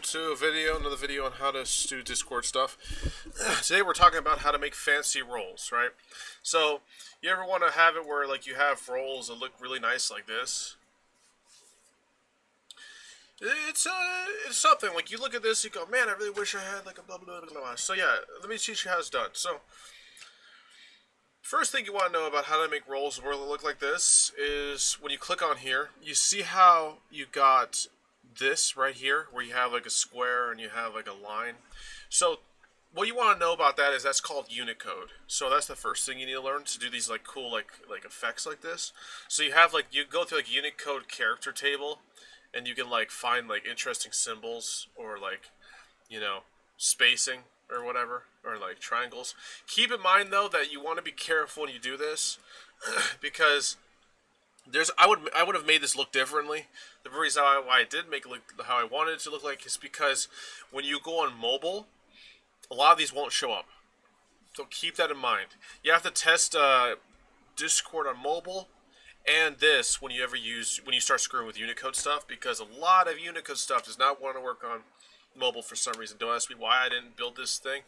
welcome to another video on how to do Discord stuff. Today we're talking about how to make fancy rolls, right? So, you ever want to have it where like you have rolls that look really nice like this? It's something like you look at this, you go, man, I really wish I had like a blah blah blah blah. So yeah, let me teach you how it's done. So, first thing you want to know about how to make rolls where they look like this is when you click on here, you see how you got this right here where you have like a square and you have like a line. So what you want to know about that is that's called Unicode. So that's the first thing you need to learn to do these like cool like effects like this. So you have like you go through like Unicode character table and you can like find like interesting symbols or like, you know, spacing or whatever, or like triangles. Keep in mind though that you want to be careful when you do this because I would have made this look differently. The reason why I did make it look how I wanted it to look like is because when you go on mobile, a lot of these won't show up. So keep that in mind. You have to test Discord on mobile and this when you start screwing with Unicode stuff, because a lot of Unicode stuff does not want to work on mobile for some reason. Don't ask me why I didn't build this thing,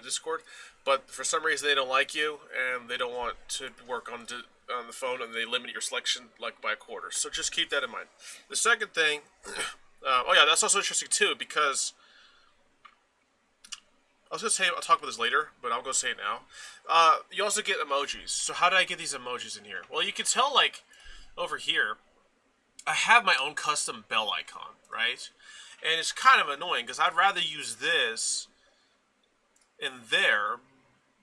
Discord, but for some reason they don't like you and they don't want to work on the phone, and they limit your selection like by a quarter. So just keep that in mind. The second thing, oh yeah, that's also interesting too, because I was gonna say I'll talk about this later, but I'll go say it now. You also get emojis. So how did I get these emojis in here? Well, you can tell like over here, I have my own custom bell icon, right? And it's kind of annoying because I'd rather use this in there,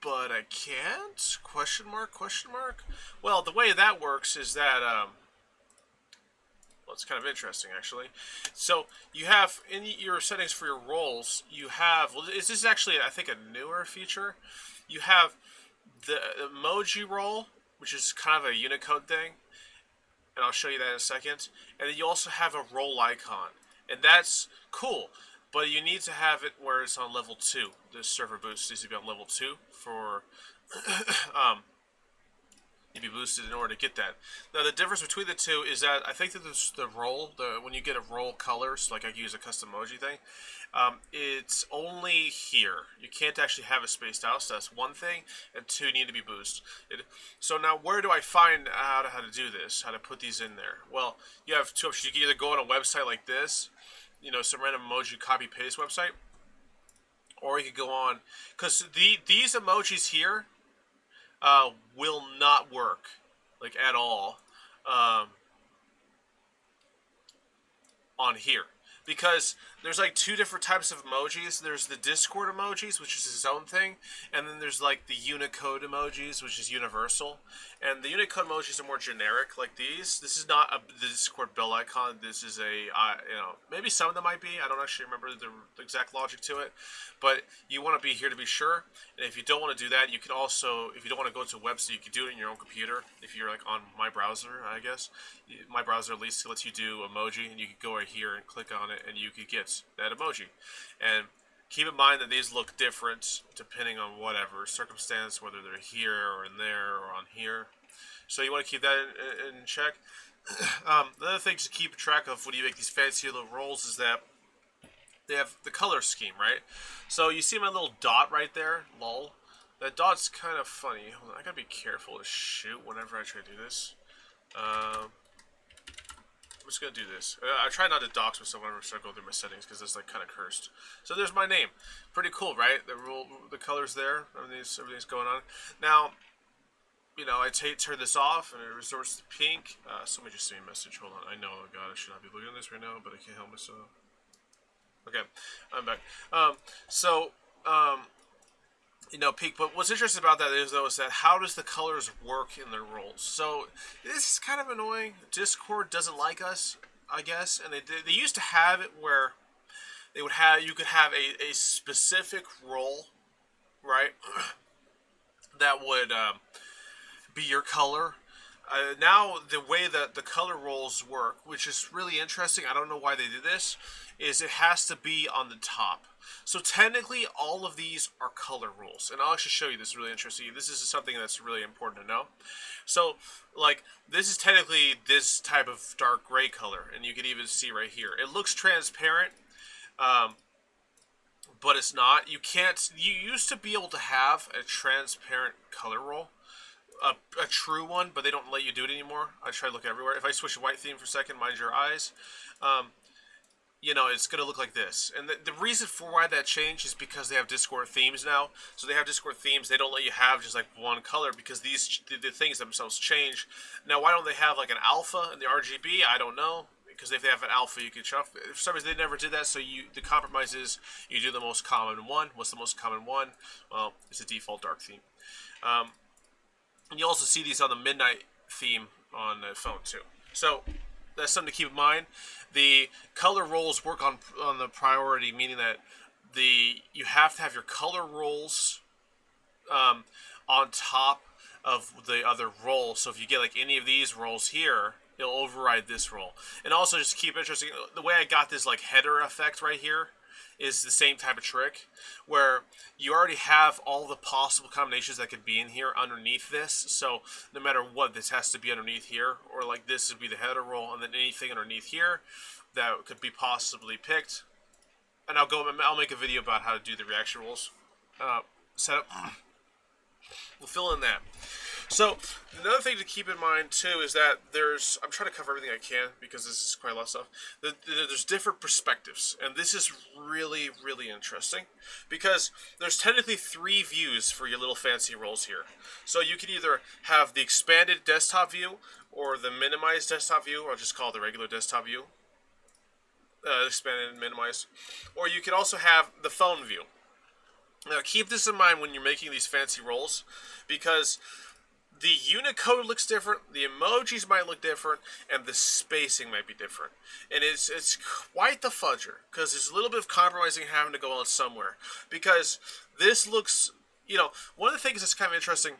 but I can't? Question mark, question mark? Well, the way that works is that, well, it's kind of interesting, actually. So, you have, in your settings for your roles, you have, well, this is actually, I think, a newer feature. You have the emoji role, which is kind of a Unicode thing, and I'll show you that in a second. And then you also have a role icon, and that's cool. But you need to have it where it's on level 2. This server boost needs to be on level 2 for to be boosted in order to get that. Now the difference between the two is that I think that the role, when you get a role colors, like I use a custom emoji thing, it's only here. You can't actually have it spaced out, so that's one thing, and two, need to be boosted. So now where do I find out how to do this, how to put these in there? Well, you have two options. You can either go on a website like this, you know, some random emoji copy paste website, or you could go on, because these emojis here will not work like at all on here, because there's like two different types of emojis. There's the Discord emojis, which is its own thing, and then there's like the Unicode emojis, which is universal. And the Unicode emojis are more generic, like these. This is not the Discord bell icon. This is a, you know, maybe some of them might be. I don't actually remember the exact logic to it, but you want to be here to be sure. And if you don't want to do that, you can also, if you don't want to go to a website, you can do it in your own computer. If you're like on my browser, I guess my browser at least lets you do emoji, and you can go right here and click on it, and you could get that emoji. And keep in mind that these look different depending on whatever circumstance, whether they're here or in there or on here. So you want to keep that in check. The other thing to keep track of when you make these fancy little rolls is that they have the color scheme, right? So you see my little dot right there, lol. That dot's kind of funny. Hold on, I gotta be careful to shoot whenever I try to do this. I'm just gonna do this. I try not to dox myself whenever I start going through my settings, because it's like kind of cursed. So there's my name. Pretty cool, right? The colors there. Everything's going on. Now, you know, I turn this off, and it resorts to pink. Somebody just sent me a message. Hold on. I know, oh God, I should not be looking at this right now, but I can't help myself. Okay, I'm back. You know, pink. But what's interesting about that is that how does the colors work in their roles? So this is kind of annoying. Discord doesn't like us, I guess, and they used to have it where you could have a specific role, right? That would be your color. Now the way that the color roles work, which is really interesting, I don't know why they did this, is it has to be on the top. So technically all of these are color rules, and I'll actually show you this really interesting. This is something that's really important to know. So like this is technically this type of dark gray color, and you can even see right here. It looks transparent, but it's not. You can't. You used to be able to have a transparent color roll, a true one, but they don't let you do it anymore. I try to look everywhere. If I switch to white theme for a second, mind your eyes. Um, it's going to look like this. And the reason for why that changed is because they have Discord themes now. So they have Discord themes. They don't let you have just like one color because the things themselves change. Now, why don't they have like an alpha in the RGB? I don't know. Because if they have an alpha, you can shuffle. For some reason, they never did that. So the compromise is you do the most common one. What's the most common one? Well, it's a default dark theme. And you also see these on the midnight theme on the phone too. So that's something to keep in mind. The color rolls work on the priority, meaning that you have to have your color rolls on top of the other roll. So if you get like any of these rolls here, it'll override this roll. And also just keep interesting, the way I got this like header effect right here is the same type of trick where you already have all the possible combinations that could be in here underneath this. So no matter what, this has to be underneath here, or like this would be the header roll, and then anything underneath here that could be possibly picked. And I'll make a video about how to do the reaction rolls setup. We'll fill in that. So another thing to keep in mind too is that I'm trying to cover everything I can because this is quite a lot of stuff. There's different perspectives, and this is really, really interesting because there's technically 3 views for your little fancy rolls here. So you can either have the expanded desktop view or the minimized desktop view, or I'll just call it the regular desktop view, expanded and minimized, or you can also have the phone view. Now keep this in mind when you're making these fancy rolls because the Unicode looks different, the emojis might look different, and the spacing might be different. And it's quite the fudger, because there's a little bit of compromising having to go on somewhere. Because this looks, one of the things that's kind of interesting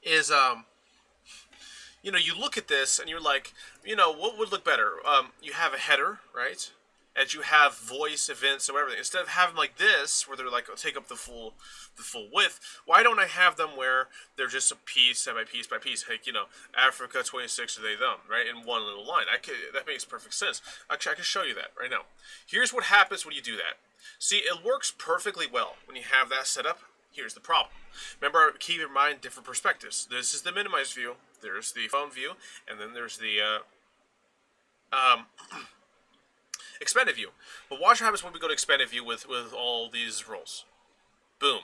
is, you look at this and you're like, what would look better? You have a header, right? And you have voice events or whatever. Instead of having like this, where they're like take up the full width, why don't I have them where they're just a piece by piece by piece? Like Africa 26 are they them, right? In one little line. That makes perfect sense. Actually, I can show you that right now. Here's what happens when you do that. See, it works perfectly well when you have that set up. Here's the problem. Remember, keep in mind different perspectives. This is the minimized view. There's the phone view, and then there's the expanded view. But watch what happens when we go to expanded view with all these rolls. Boom.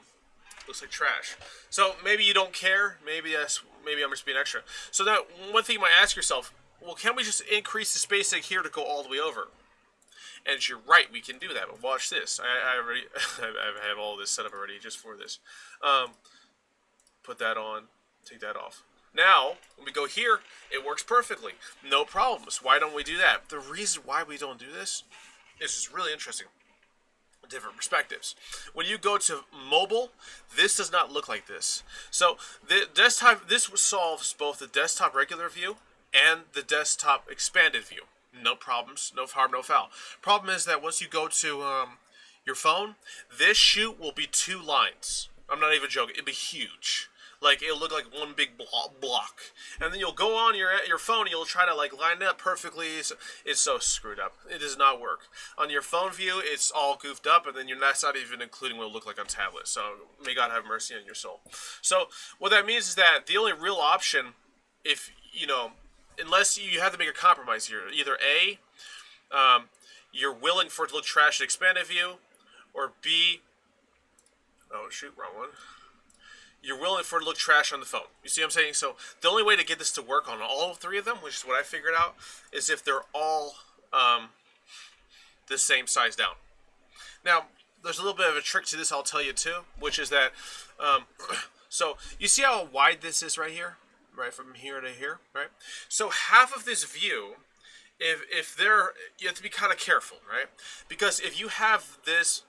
Looks like trash. So maybe you don't care. Maybe I'm just being extra. So now one thing you might ask yourself, well, can we just increase the spacing here to go all the way over? And you're right, we can do that. But watch this. I already I have all this set up already just for this. Put that on. Take that off. Now, when we go here, it works perfectly. No problems. Why don't we do that? The reason why we don't do this is just really interesting. Different perspectives. When you go to mobile, this does not look like this. So the desktop, this solves both the desktop regular view and the desktop expanded view. No problems, no harm, no foul. Problem is that once you go to your phone, this shoot will be 2 lines. I'm not even joking. It'll be huge. Like, it'll look like one big block. And then you'll go on your phone and you'll try to, like, line it up perfectly. It's so screwed up. It does not work. On your phone view, it's all goofed up, and then that's not even including what it'll look like on tablet. So, may God have mercy on your soul. So, what that means is that the only real option, if, unless you have to make a compromise here, either A, you're willing for it to look trash in expanded view, or B, oh, shoot, wrong one. You're willing for it to look trash on the phone. You see what I'm saying? So the only way to get this to work on all 3 of them, which is what I figured out, is if they're all the same size down. Now, there's a little bit of a trick to this I'll tell you too, which is that, so you see how wide this is right here? Right, from here to here, right? So half of this view, if you have to be kind of careful, right? Because if you have this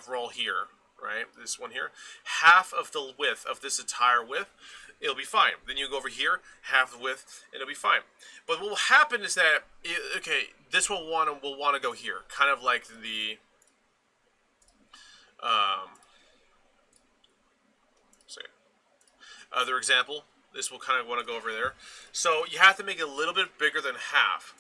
roll here, right, this one here, half of the width of this entire width, it'll be fine. Then you go over here, half the width, and it'll be fine. But what will happen is that, this will want to go here, kind of like the, other example. This will kind of want to go over there. So you have to make it a little bit bigger than half,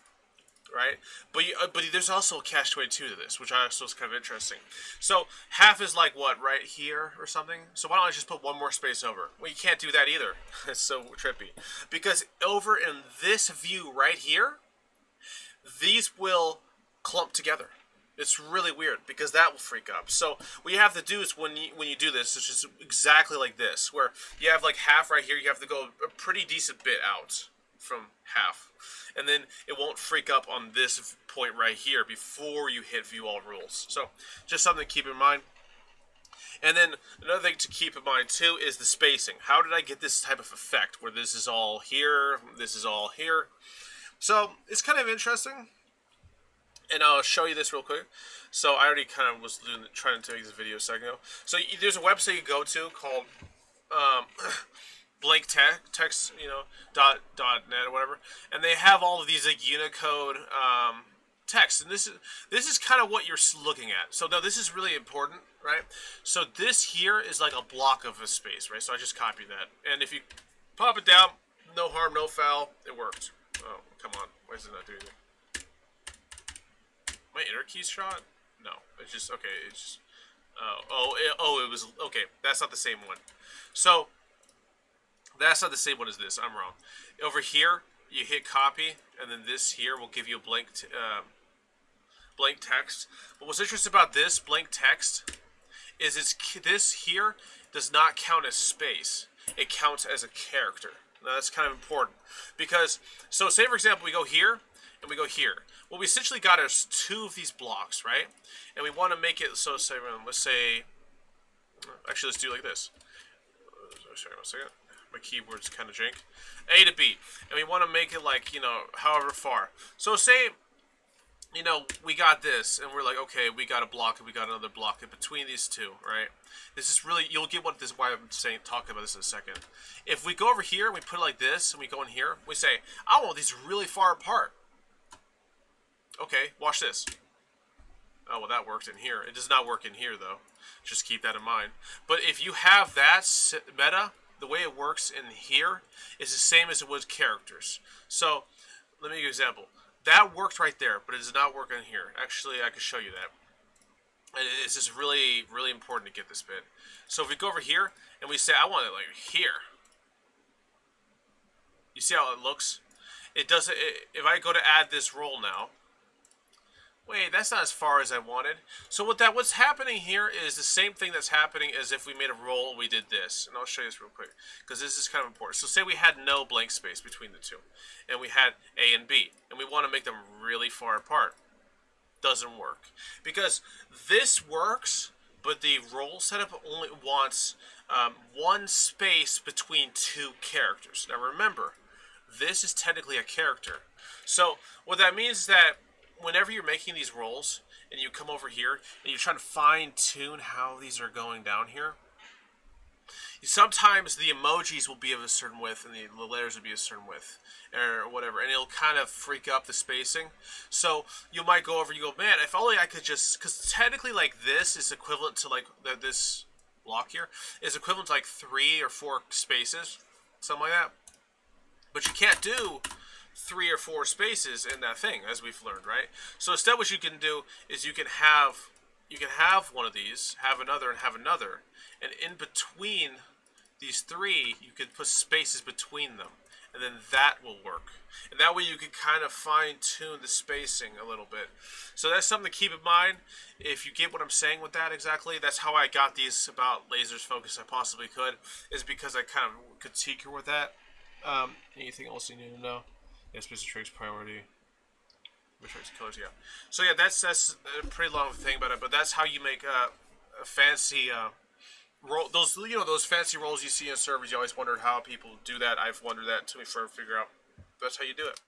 right? But there's also a catch-22 to this, which I also is kind of interesting. So half is like what, right here or something? So why don't I just put one more space over? Well, you can't do that either. It's so trippy. Because over in this view right here, these will clump together. It's really weird because that will freak up. So what you have to do is when you do this, it's just exactly like this, where you have like half right here. You have to go a pretty decent bit out from half, and then it won't freak up on this point right here before you hit view all rules. So just something to keep in mind. And then another thing to keep in mind too is the spacing. How did I get this type of effect where this is all here, this is all here? So it's kind of interesting. And I'll show you this real quick. So I already kind of was trying to take this video a second ago. So there's a website you go to called blank text, .net or whatever, and they have all of these like Unicode text, and this is kind of what you're looking at. So now this is really important, right? So this here is like a block of a space, right? So I just copied that, and if you pop it down, no harm, no foul, it worked. Oh, come on, why is it not doing it? My inner keys shot? No, it's just okay. It's just it was okay. That's not the same one. So that's not the same one as this. I'm wrong. Over here, you hit copy, and then this here will give you a blank text. But what's interesting about this blank text is this here does not count as space. It counts as a character. Now that's kind of important because so say for example we go here and we go here. What we essentially got is two of these blocks, right? And we want to make it so say let's say actually let's do it like this. Sorry, 1 second. My keyboard's kind of jank. A to B, and we want to make it like however far. So say we got this, and we're like, okay, we got a block, and we got another block in between these two, right? This is really, you'll get what this, why I'm talking about this in a second. If we go over here, and we put it like this, and we go in here, we say, I want these really far apart. Okay, watch this. Oh, well, that worked in here. It does not work in here, though. Just keep that in mind. But if you have that meta, the way it works in here is the same as it was characters. So, let me give you an example. That worked right there, but it does not work in here. Actually, I can show you that. And it's just really, really important to get this bit. So if we go over here, and we say, I want it like here. You see how it looks? It doesn't, if I go to add this roll now, wait, that's not as far as I wanted. So what's happening here is the same thing that's happening as if we made a roll and we did this. And I'll show you this real quick, because this is kind of important. So say we had no blank space between the two, and we had A and B, and we want to make them really far apart. Doesn't work. Because this works, but the roll setup only wants one space between two characters. Now remember, this is technically a character. So what that means is that whenever you're making these rolls and you come over here and you're trying to fine tune how these are going down here, sometimes the emojis will be of a certain width and the letters will be a certain width or whatever, and it'll kind of freak up the spacing. So you might go over and you go, man, if only I could just, because technically like this is equivalent to like this block here is equivalent to like 3 or 4 spaces, something like that. But you can't do 3 or 4 spaces in that thing, as we've learned, right? So instead what you can do is you can have one of these, have another, and have another. And in between these 3, you can put spaces between them. And then that will work. And that way you can kind of fine-tune the spacing a little bit. So that's something to keep in mind. If you get what I'm saying with that exactly, that's how I got these about lasers focus I possibly could, is because I kind of could tinker with that. Anything else you need to know? Yes, Mr. Triggs priority. Matrix colors, yeah. So yeah, that's a pretty long thing about it, but that's how you make a fancy roll. Those fancy rolls you see in servers. You always wondered how people do that. I've wondered that until we figure out that's how you do it.